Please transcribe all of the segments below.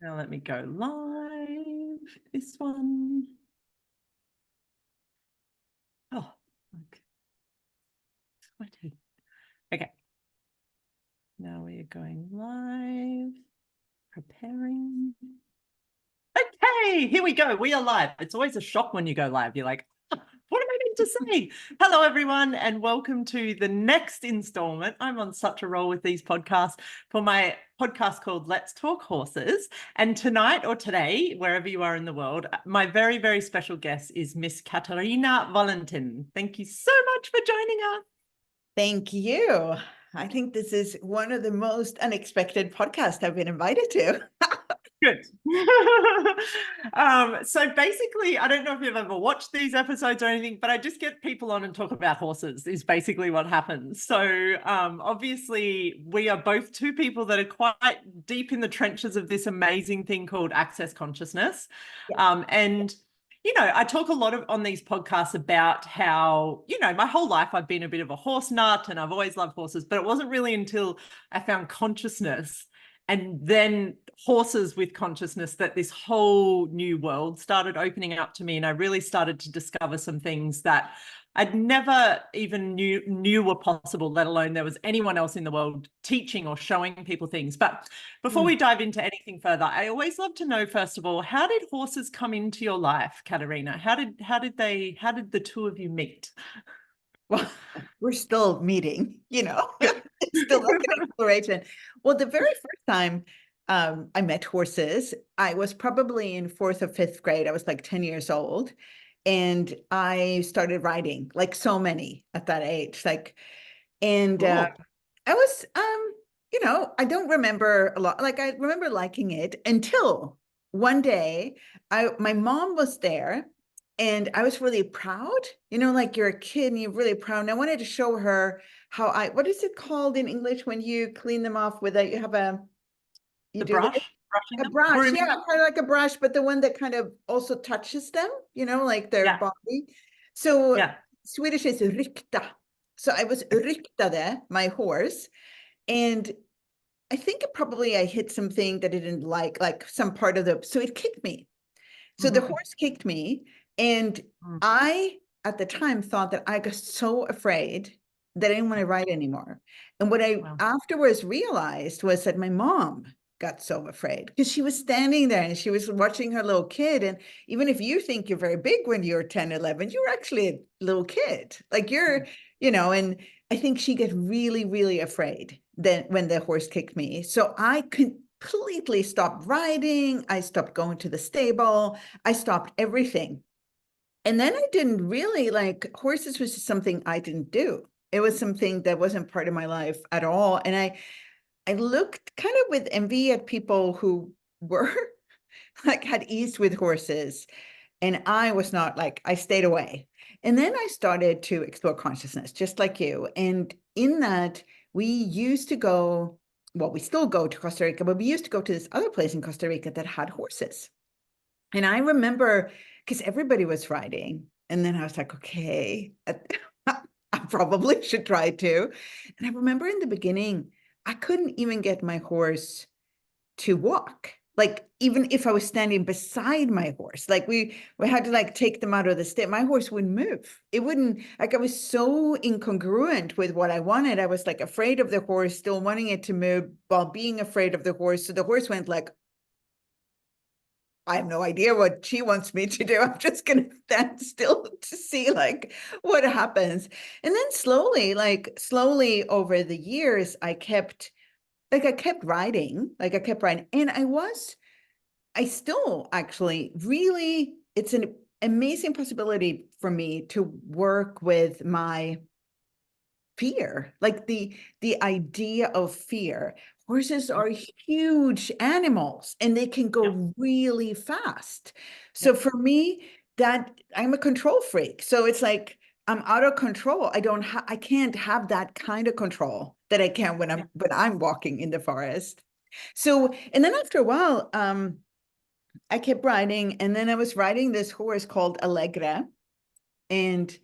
Now let me go live. This one. Oh, okay. Okay. Now we are going live. Preparing. Okay, here we go. We are live. It's always a shock when you go live. You're like, what am I meant to say? Hello, everyone, and welcome to the next installment. I'm on such a roll with these podcasts for my podcast called Let's Talk Horses. And tonight or today, wherever you are in the world, my very, very special guest is Miss Katarina Wallentin. Thank you so much for joining us. Thank you. I think this is one of the most unexpected podcasts I've been invited to. Good. So basically, I don't know if you've ever watched these episodes or anything, but I just get people on and talk about horses is basically what happens. So obviously, we are both two people that are quite deep in the trenches of this amazing thing called access consciousness. Yeah. And you know, I talk a lot on these podcasts about how, you know, my whole life I've been a bit of a horse nut and I've always loved horses, but it wasn't really until I found consciousness and then horses with consciousness that this whole new world started opening up to me. And I really started to discover some things that I'd never even knew were possible, let alone there was anyone else in the world teaching or showing people things. But before we dive into anything further, I always love to know, first of all, how did horses come into your life, Katarina? How did the two of you meet? Well, we're still meeting, it's still like an exploration. Well, the very first time I met horses, I was probably in fourth or fifth grade. I was like 10 years old. And I started riding, like so many at that age. And Cool. I was, I don't remember a lot. Like I remember liking it until one day my mom was there and I was really proud, like you're a kid and you're really proud. And I wanted to show her what is it called in English when you clean them off with you have you The do this? brushing A them, brush, grooming yeah, them? kind of like a brush, but the one that kind of also touches them, like their Yeah. body. So Yeah. Swedish is rykta. So I was rykta there, my horse. And I think I hit something that it didn't like some part of so it kicked me. So the horse kicked me. And I, at the time, thought that I got so afraid that I didn't want to ride anymore. And what I afterwards realized was that my mom got so afraid because she was standing there and she was watching her little kid. And even if you think you're very big when you're 10, 11, you're actually a little kid. Like you're, and I think she got really, really afraid then when the horse kicked me. So I completely stopped riding. I stopped going to the stable. I stopped everything. And then I didn't really horses was just something I didn't do. It was something that wasn't part of my life at all. And I looked kind of with envy at people who were had ease with horses. And I was not I stayed away. And then I started to explore consciousness, just like you. And in that, we used to go, well, we still go to Costa Rica, but we used to go to this other place in Costa Rica that had horses. And I remember because everybody was riding. And then I was like, okay, I probably should try to. And I remember in the beginning, I couldn't even get my horse to walk. Like even if I was standing beside my horse, we had to take them out of the stable. My horse wouldn't move. It wouldn't, I was so incongruent with what I wanted. I was afraid of the horse, still wanting it to move while being afraid of the horse. So the horse went I have no idea what she wants me to do. I'm just going to stand still to see what happens. And then slowly over the years, I kept riding, and I still actually really, it's an amazing possibility for me to work with my fear, the idea of fear. Horses are huge animals and they can go really fast. So for me, that I'm a control freak. So it's I'm out of control. I can't have that kind of control that I can when I'm walking in the forest. So, and then after a while, I kept riding, and then I was riding this horse called Allegra, and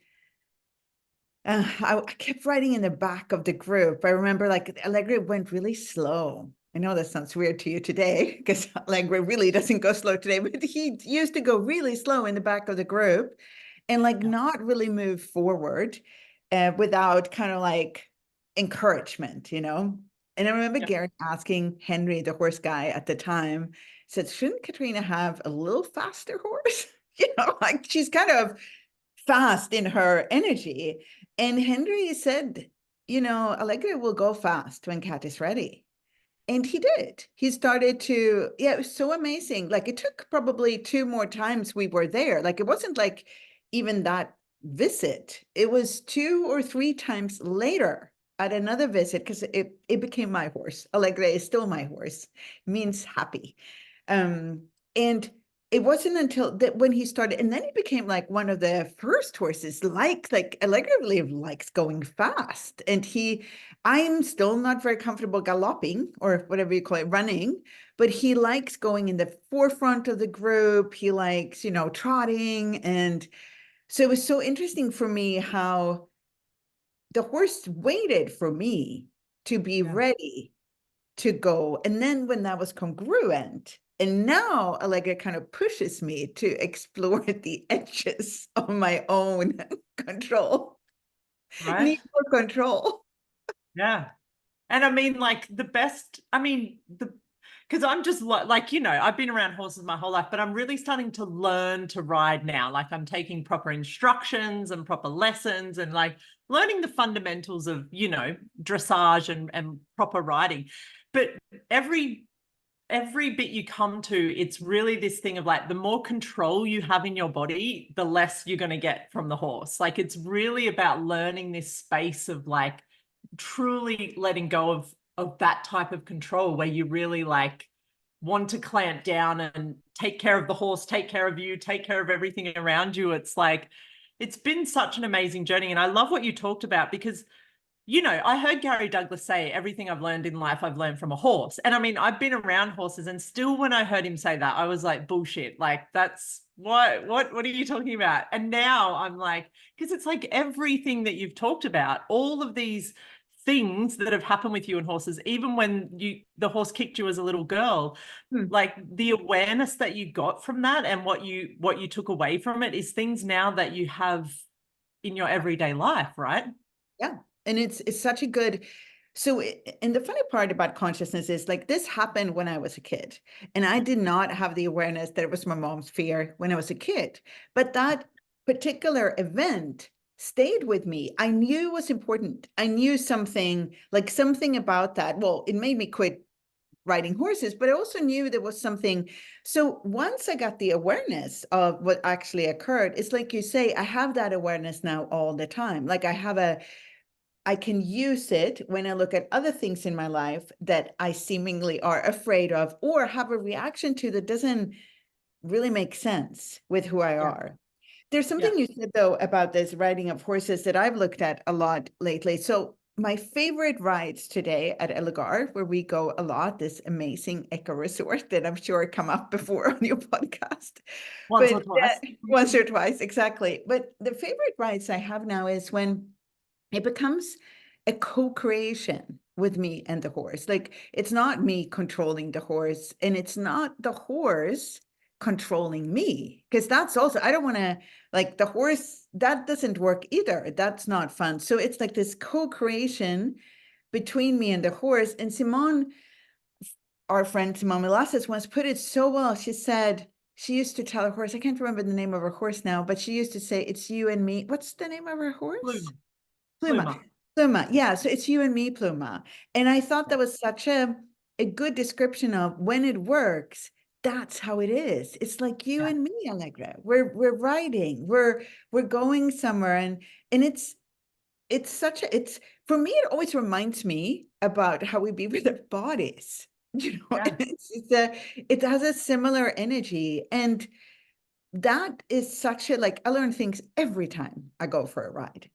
I kept riding in the back of the group. I remember Allegra went really slow, I know that sounds weird to you today because Allegra really doesn't go slow today, but he used to go really slow in the back of the group and like Yeah. not really move forward without kind of like encouragement, you know? And I remember Yeah. Gary asking Henry, the horse guy at the time, said, shouldn't Katarina have a little faster horse? You know, like she's kind of fast in her energy. And Henry said, you know, Allegra will go fast when Kat is ready. And he did. He started to, yeah, it was so amazing. Like it took probably 2 more times we were there. Like it wasn't like even that visit. It was 2 or 3 times later at another visit because it became my horse. Allegra is still my horse. Means happy. And it wasn't until that when he started, and then he became like one of the first horses, like Allegra really likes going fast. And I'm still not very comfortable galloping or whatever you call it, running, but he likes going in the forefront of the group. He likes, you know, trotting. And so it was so interesting for me how the horse waited for me to be Yeah. ready to go. And then when that was congruent, and now Allegra kind of pushes me to explore the edges of my own control, Right. need for control. Yeah. And I mean, like the best, I mean, because I'm just like, you know, I've been around horses my whole life, but I'm really starting to learn to ride now. Like I'm taking proper instructions and proper lessons and like learning the fundamentals of, you know, dressage and proper riding. But every bit you come to, it's really this thing of like the more control you have in your body, the less you're going to get from the horse. Like it's really about learning this space of like truly letting go of that type of control where you really like want to clamp down and take care of the horse, take care of you, take care of everything around you. It's like it's been such an amazing journey. And I love what you talked about because you know, I heard Gary Douglas say everything I've learned in life, I've learned from a horse. And I mean, I've been around horses and still when I heard him say that, I was like, bullshit. Like that's what are you talking about? And now I'm like, because it's like everything that you've talked about, all of these things that have happened with you and horses, even when the horse kicked you as a little girl, like the awareness that you got from that and what you took away from it is things now that you have in your everyday life, right? Yeah. And it's such a good, so and the funny part about consciousness is like this happened when I was a kid, and I did not have the awareness that it was my mom's fear when I was a kid. But that particular event stayed with me. I knew it was important. I knew something about that. Well, it made me quit riding horses, but I also knew there was something. So once I got the awareness of what actually occurred, it's like you say, I have that awareness now all the time. Like I can use it when I look at other things in my life that I seemingly are afraid of or have a reaction to that doesn't really make sense with who I Yeah. are. There's Yeah. something you said, though, about this riding of horses that I've looked at a lot lately. So my favorite rides today at Elgar, where we go a lot, this amazing eco resort that I'm sure come up before on your podcast. Once But or twice. once or twice, exactly. But the favorite rides I have now is when it becomes a co-creation with me and the horse. Like it's not me controlling the horse and it's not the horse controlling me, because that's also, I don't want to, like the horse, that doesn't work either. That's not fun. So it's like this co-creation between me and the horse. And Simone, our friend Simone Milasas, once put it so well. She said, she used to tell her horse, I can't remember the name of her horse now, but she used to say, it's you and me. What's the name of her horse? Pluma. Pluma. Pluma. Pluma. Yeah. So it's you and me, Pluma. And I thought that was such a good description of when it works, that's how it is. It's like you Yeah. and me, Allegra. We're riding, we're going somewhere. And it's such a, it's, for me, it always reminds me about how we be with our bodies. You know, Yeah. and it has a similar energy. And that is such a, like, I learn things every time I go for a ride.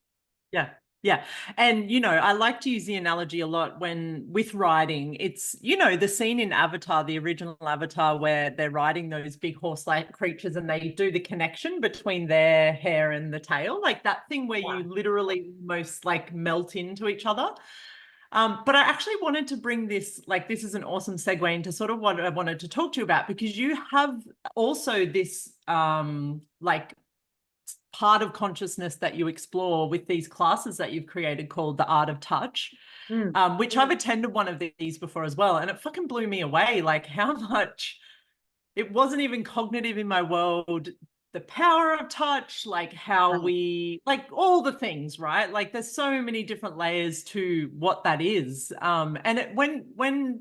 Yeah. Yeah. And, you know, I like to use the analogy a lot when with riding, it's, you know, the scene in Avatar, the original Avatar, where they're riding those big horse-like creatures and they do the connection between their hair and the tail, like that thing where you literally almost like melt into each other. But I actually wanted to bring this, like, this is an awesome segue into sort of what I wanted to talk to you about, because you have also this, like, part of consciousness that you explore with these classes that you've created called The Art of Touch, which I've attended one of these before as well. And it fucking blew me away, like how much it wasn't even cognitive in my world, the power of touch, like how we, like all the things, right? Like there's so many different layers to what that is. And when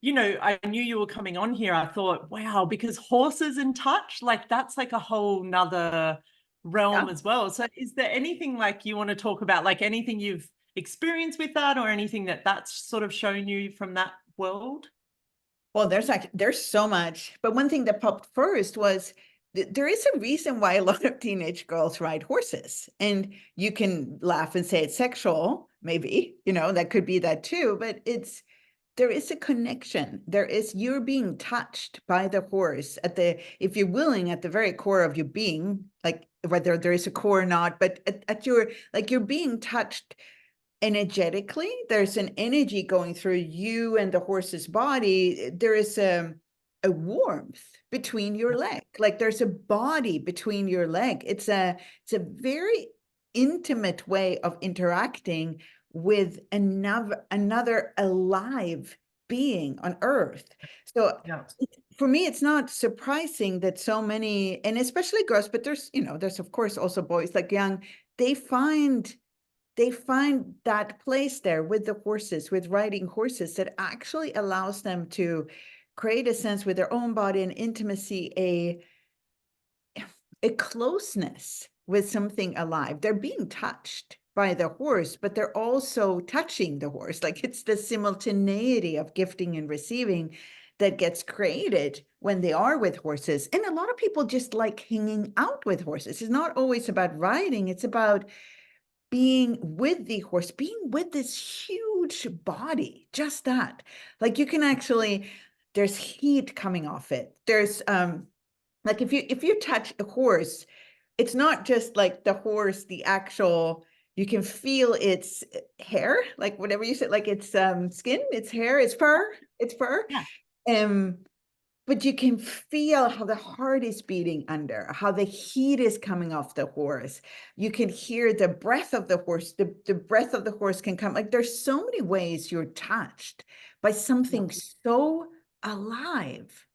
you know, I knew you were coming on here, I thought, wow, because horses in touch, like that's like a whole nother realm as well. So is there anything like you want to talk about, like anything you've experienced with that, or anything that's sort of shown you from that world? Well, there's so much, but one thing that popped first was there is a reason why a lot of teenage girls ride horses, and you can laugh and say it's sexual, maybe, that could be that too, but there is a connection. You're being touched by the horse if you're willing, at the very core of your being, like whether there is a core or not, but you're being touched energetically. There's an energy going through you and the horse's body. There is a warmth between your leg. Like there's a body between your leg. It's a very intimate way of interacting with another alive being on earth. So for me, it's not surprising that so many, and especially girls, but there's of course also boys, like young, they find that place there with the horses, with riding horses, that actually allows them to create a sense with their own body and intimacy, a closeness with something alive. They're being touched by the horse, but they're also touching the horse. Like it's the simultaneity of gifting and receiving that gets created when they are with horses. And a lot of people just like hanging out with horses. It's not always about riding. It's about being with the horse, being with this huge body, just that. Like you can actually, there's heat coming off it. There's like if you touch a horse, it's not just like the horse, the actual, you can feel its hair, like whatever you said, like its skin, its hair, its fur, yeah. But you can feel how the heart is beating under, how the heat is coming off the horse. You can hear the breath of the horse. The breath of the horse can come. Like there's so many ways you're touched by something so alive,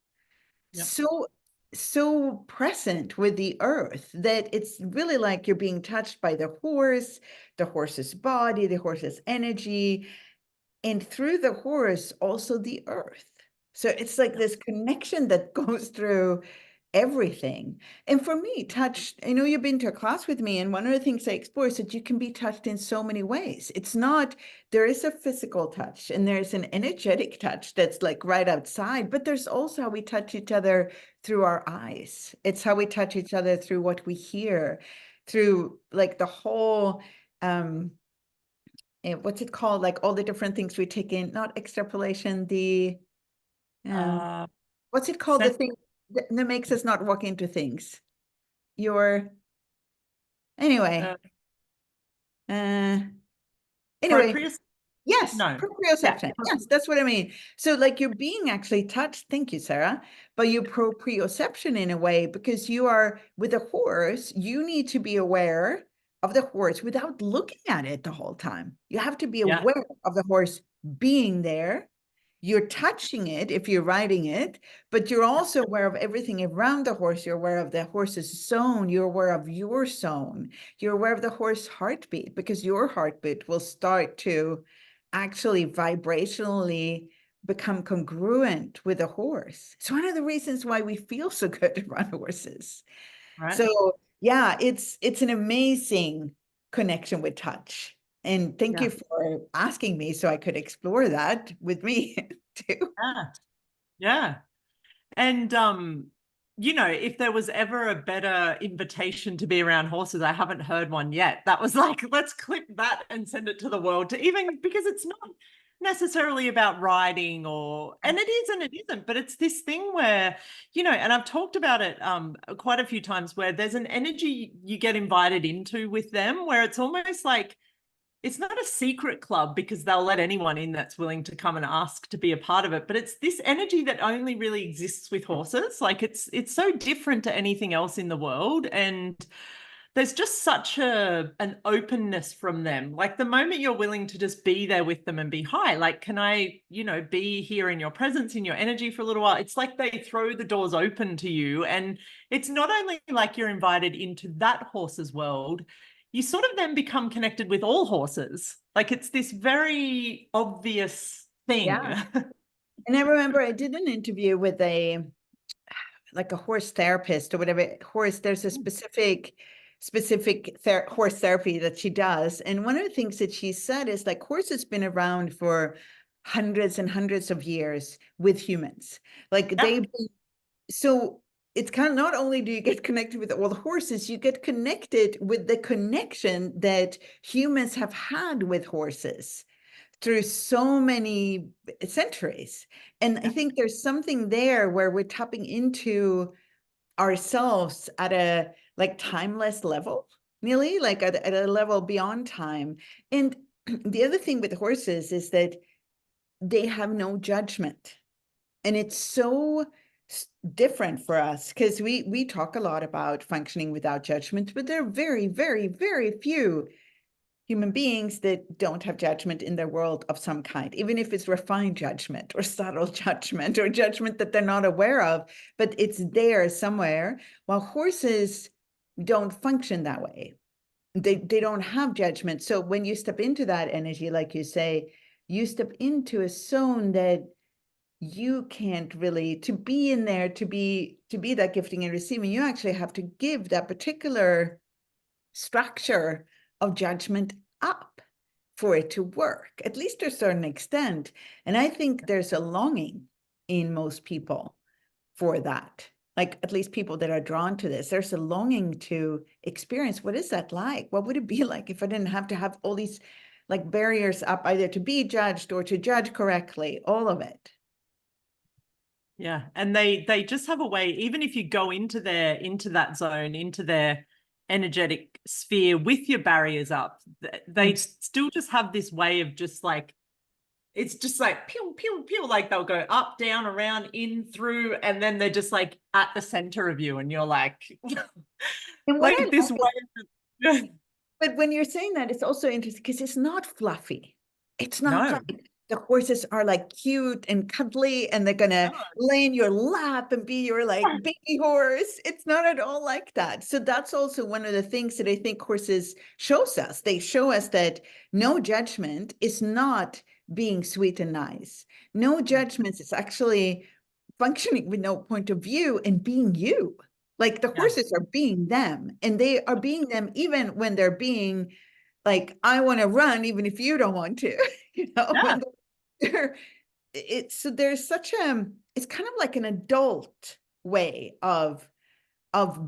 so present with the earth, that it's really like you're being touched by the horse's body, the horse's energy, and through the horse, also the earth. So it's like this connection that goes through everything. And for me, touch, I know you've been to a class with me, and one of the things I explore is that you can be touched in so many ways. It's not, there is a physical touch and there's an energetic touch that's like right outside, but there's also how we touch each other through our eyes. It's how we touch each other through what we hear, through like the whole, what's it called? Like all the different things we take in, not extrapolation, what's it called? The thing that makes us not walk into things. Anyway. Yes, No. proprioception. Yes, that's what I mean. So like you're being actually touched, thank you, Sarah, but your proprioception in a way, because you are with a horse, you need to be aware of the horse without looking at it the whole time. You have to be aware of the horse being there. You're touching it if you're riding it, but you're also aware of everything around the horse. You're aware of the horse's zone. You're aware of your zone. You're aware of the horse heartbeat, because your heartbeat will start to actually vibrationally become congruent with a horse. It's one of the reasons why we feel so good around horses. Right. So yeah, it's an amazing connection with touch. And thank you for asking me so I could explore that with me too. Yeah. And you know, if there was ever a better invitation to be around horses, I haven't heard one yet. That was like, let's clip that and send it to the world, to even, because it's not necessarily about riding, and it is and it isn't, but it's this thing where, you know, and I've talked about it quite a few times, where there's an energy you get invited into with them, where it's almost like it's not a secret club because they'll let anyone in that's willing to come and ask to be a part of it. But it's this energy that only really exists with horses. Like it's so different to anything else in the world. And there's just such an openness from them. Like the moment you're willing to just be there with them and be, hi, like, can I, be here in your presence, in your energy for a little while? It's like they throw the doors open to you. And it's not only like you're invited into that horse's world, you sort of then become connected with all horses. Like it's this very obvious thing. Yeah. And I remember I did an interview with a horse therapist or whatever horse. There's a specific horse therapy that she does. And one of the things that she said is like horse has been around for hundreds and hundreds of years with humans. Like Yeah. so it's kind of not only do you get connected with all the horses, you get connected with the connection that humans have had with horses through so many centuries. And I think there's something there where we're tapping into ourselves at a like timeless level, nearly like at a level beyond time. And the other thing with horses is that they have no judgment. And it's so different for us because we talk a lot about functioning without judgment, but there are very, very, very few human beings that don't have judgment in their world of some kind, even if it's refined judgment or subtle judgment or judgment that they're not aware of, but it's there somewhere, while horses don't function that way. They don't have judgment. So when you step into that energy, like you say, you step into a zone that you can't really, to be in there, to be that gifting and receiving, you actually have to give that particular structure of judgment up for it to work, at least to a certain extent. And I think there's a longing in most people for that. Like at least people that are drawn to this, there's a longing to experience, what is that like? What would it be like if I didn't have to have all these like barriers up, either to be judged or to judge correctly, all of it. Yeah. And they just have a way, even if you go into that zone, into their energetic sphere with your barriers up, they still just have this way of just like, it's just like pew, pew, pew, like they'll go up, down, around, in, through, and then they're just like at the center of you. And you're like, And what I like this like way. but when you're saying that, it's also interesting because it's not fluffy. It's not No, like the horses are like cute and cuddly and they're gonna no. lay in your lap and be your like baby horse. It's not at all like that. So that's also one of the things that I think horses shows us. They show us that no judgment is not being sweet and nice. No judgments is actually functioning with no point of view and being you. Like the Yeah, horses are being them, and they are being them even when they're being like, I want to run, even if you don't want to, yeah, when they're, so there's such it's kind of like an adult way of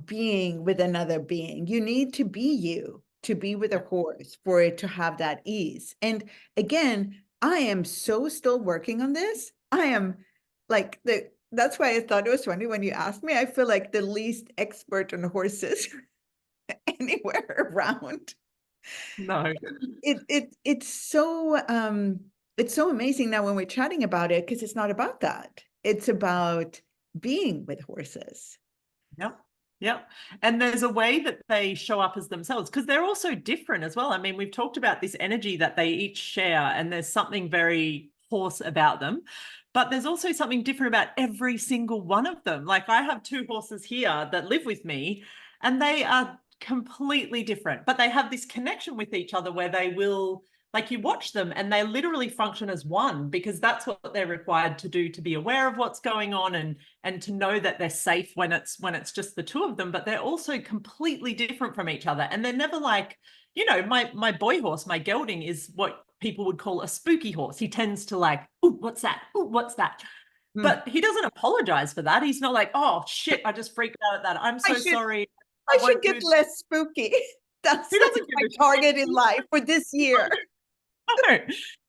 being with another being. You need to be you to be with a horse for it to have that ease. And again, I am so still working on this. I am like that's why I thought it was funny when you asked me. I feel like the least expert on horses anywhere around. no. It's so amazing now when we're chatting about it, because it's not about that. It's about being with horses. Yep. Yep. And there's a way that they show up as themselves because they're also different as well. I mean, we've talked about this energy that they each share, and there's something very horse about them. But there's also something different about every single one of them. Like I have two horses here that live with me, and they are completely different, but they have this connection with each other where they will, like you watch them and they literally function as one because that's what they're required to do to be aware of what's going on and to know that they're safe when it's just the two of them. But they're also completely different from each other, and they're never like, my boy horse, my gelding, is what people would call a spooky horse. He tends to like, oh, what's that? Oh, what's that? But he doesn't apologize for that. He's not like, oh shit, I just freaked out at that. I'm I so should sorry. I I should won't do get that. less spooky. That's He like doesn't my give a target in shit. life for this year. No.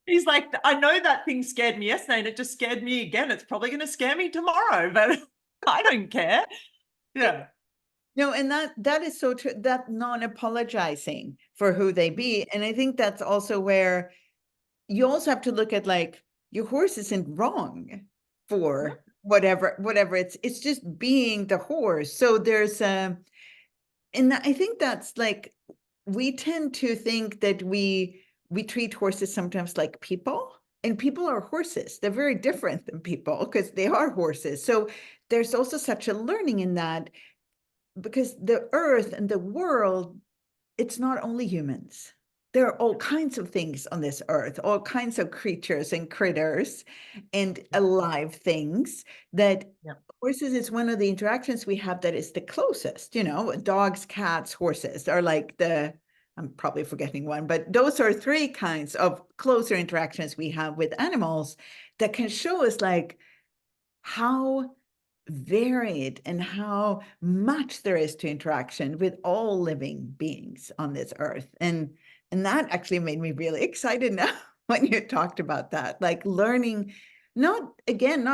He's like, I know that thing scared me yesterday and it just scared me again. It's probably going to scare me tomorrow, but I don't care. Yeah. No, and that is so true, that non-apologizing for who they be. And I think that's also where you also have to look at, like, your horse isn't wrong Yeah, for whatever it's just being the horse. So there's and I think that's like, we tend to think that we treat horses sometimes like people, and people are horses. They're very different than people because they are horses. So there's also such a learning in that, because the earth and the world, it's not only humans. There are all kinds of things on this earth, all kinds of creatures and critters and alive things that yeah, horses is one of the interactions we have that is the closest. Dogs, cats, horses are like I'm probably forgetting one, but those are three kinds of closer interactions we have with animals that can show us like how varied and how much there is to interaction with all living beings on this earth. And that actually made me really excited now when you talked about that, like learning, not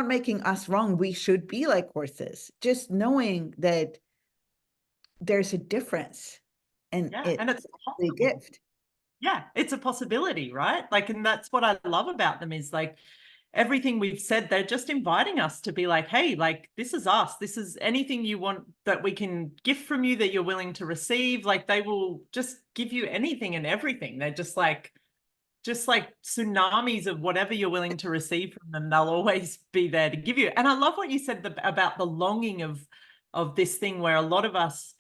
making us wrong. We should be like horses, just knowing that there's a difference, and yeah. it's And it's a possible. gift. Yeah, it's a possibility, right? Like, and that's what I love about them is like everything we've said, they're just inviting us to be like, hey, like this is us. This is anything you want that we can gift from you that you're willing to receive. Like they will just give you anything and everything. They're just like tsunamis of whatever you're willing to receive from them. They'll always be there to give you. And I love what you said about the longing of this thing where a lot of us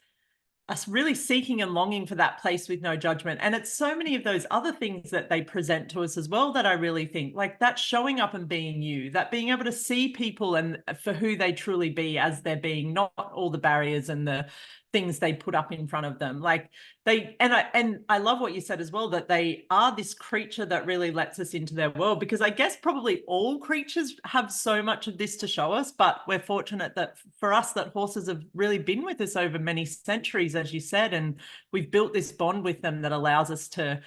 really seeking and longing for that place with no judgment. And it's so many of those other things that they present to us as well that I really think like that showing up and being you, that being able to see people and for who they truly be as they're being, not all the barriers and the things they put up in front of them. Like I love what you said as well, that they are this creature that really lets us into their world, because I guess probably all creatures have so much of this to show us, but we're fortunate that for us that horses have really been with us over many centuries, as you said, and we've built this bond with them that allows us to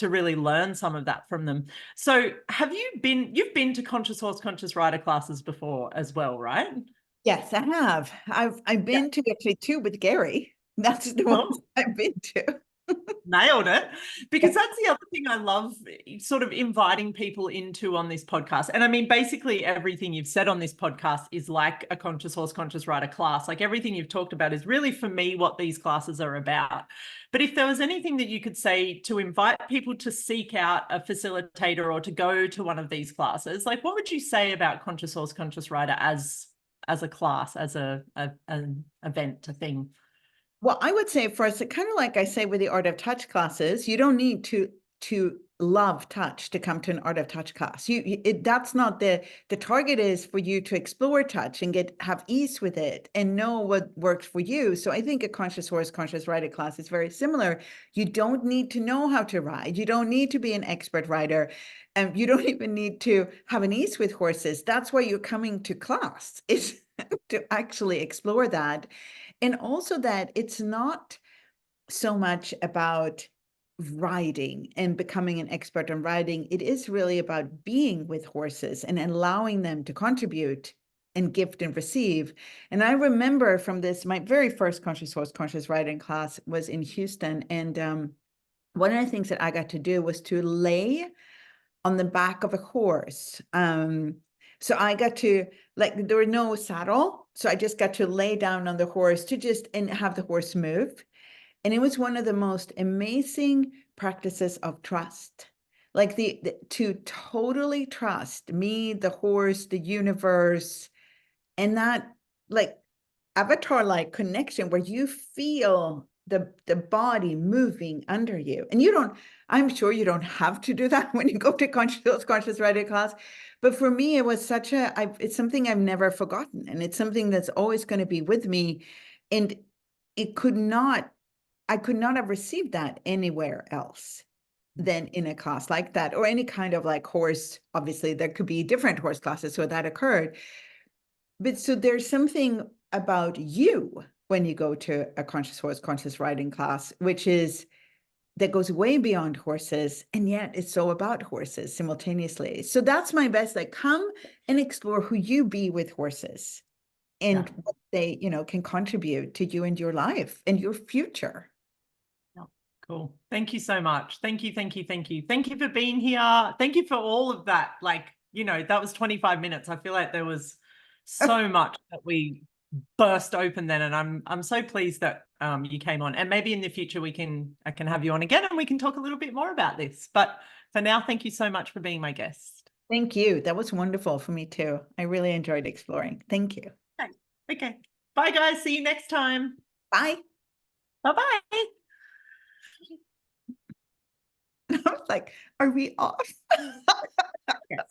really learn some of that from them. So you've been to conscious horse, conscious rider classes before as well, right? Yes, I have. I've Yeah. been to actually two with Gary. That's the ones Oh. I've been to. Nailed it. Because Yeah. that's the other thing I love sort of inviting people into on this podcast. And I mean, basically everything you've said on this podcast is like a conscious horse, conscious rider class. Like everything you've talked about is really for me what these classes are about. But if there was anything that you could say to invite people to seek out a facilitator or to go to one of these classes, like what would you say about conscious horse, conscious rider as a class, as an event, a thing? Well, I would say first, kind of like I say with the Art of Touch classes, you don't need to love touch to come to an Art of Touch class. That's not the target is for you to explore touch and have ease with it and know what works for you. So I think a conscious horse, conscious rider class is very similar. You don't need to know how to ride. You don't need to be an expert rider. And you don't even need to have an ease with horses. That's why you're coming to class, is to actually explore that. And also that it's not so much about riding and becoming an expert on riding. It is really about being with horses and allowing them to contribute and gift and receive. And I remember from this, my very first conscious horse, conscious riding class was in Houston. And one of the things that I got to do was to lay on the back of a horse. So I got to, like, there was no saddle. So I just got to lay down on the horse and have the horse move. And it was one of the most amazing practices of trust. Like to totally trust me, the horse, the universe, and that like avatar-like connection where you feel the body moving under you. And I'm sure you don't have to do that when you go to conscious writing class. But for me, it was it's something I've never forgotten. And it's something that's always going to be with me. And it could not, I could not have received that anywhere else than in a class like that, or any kind of like horse. Obviously, there could be different horse classes where that occurred. But so there's something about you when you go to a conscious horse, conscious riding class, which is that goes way beyond horses, and yet it's so about horses simultaneously. So that's my best, like come and explore who you be with horses and what they, can contribute to you and your life and your future. Cool. Thank you so much. Thank you. Thank you. Thank you. Thank you for being here. Thank you for all of that. Like, that was 25 minutes. I feel like there was so much that we burst open then. And I'm so pleased that you came on. And maybe in the future I can have you on again and we can talk a little bit more about this. But for now, thank you so much for being my guest. Thank you. That was wonderful for me too. I really enjoyed exploring. Thank you. Okay. Bye guys. See you next time. Bye. Bye-bye. I was like, are we off? Yes.